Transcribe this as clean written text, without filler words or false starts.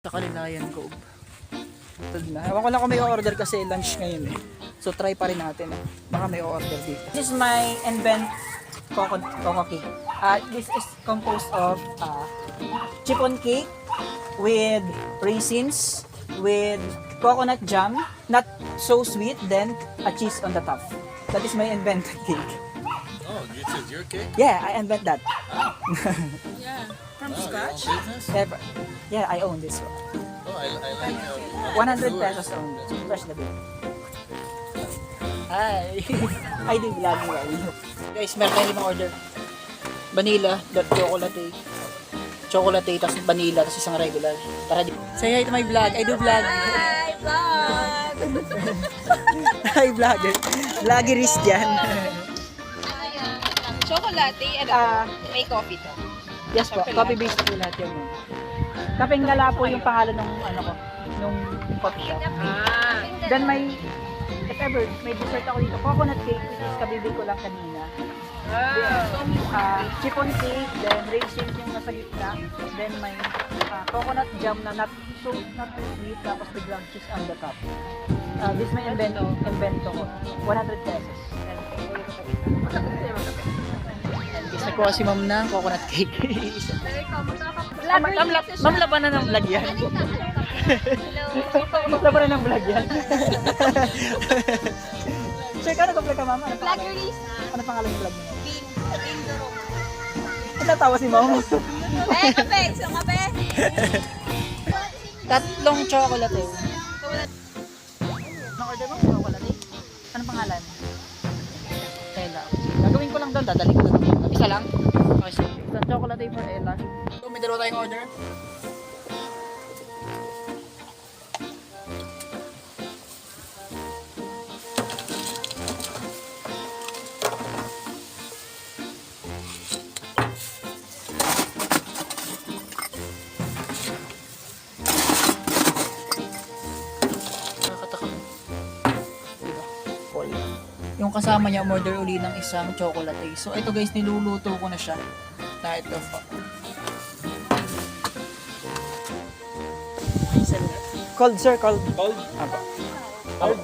Sa Kalilayan Cove. Ito na. Ewan ko lang kung may order kasi lunch ngayon eh. So try pa rin natin. Baka may order dito. This is my invent coco cake. This is composed of chiffon cake with raisins, with coconut jam, not so sweet, then a cheese on the top. That is my invented cake. Oh, this is your cake? Yeah, I invent that. Yeah, from scratch. Your own business? Yeah, I own this one. Oh, I like how 100 pesos only. Fresh na din. Hi! I do vlogging well. Guys, meron tayo limang order. Vanilla, chocolate. Chocolate, tapos vanilla, tapos isang regular. Tara di. Say hi to my vlog. I do vlog. Hi, vlog! Hi, vlogger. Vloggeris dyan. Chocolate, may coffee to. Yes po, coffee based po lahat yun. Kapeng Gala po yung pangalan ng ano ko, nung coffee shop. Then may, if ever, may dessert ako dito. Coconut cake, which is kabibig ko lang kanina. Chiffon cake, then raisins yung nasa gitna. Then may coconut jam na not too sweet, tapos biglang cheese on the top. This may invento ko. 100 pesos. And gusto ko si ma'am na coconut cake. Ma'am, labanan ng vlog yan. Labanan ng vlog yan. Sir, kano ka vlog ka, ma'am? Ano pangalan ng vlog mo? Natatawa si ma'am. Kape! Gusto mo kape? Tatlong chocolate. Na-order mo chocolate? Anong pangalan? Ella. Gagawin ko lang doon, dadalik ko doon. Isa lang? Okay, sige. Isang chocolate for Ella. So, may dalawa tayong order. Nakakatakam. Diba? Cool. Yung kasama niya, order uli ng isang chocolate. So, ito guys, niluluto ko na siya. Na ito. Cold, sir. Cold. Cold? Aba. Cold?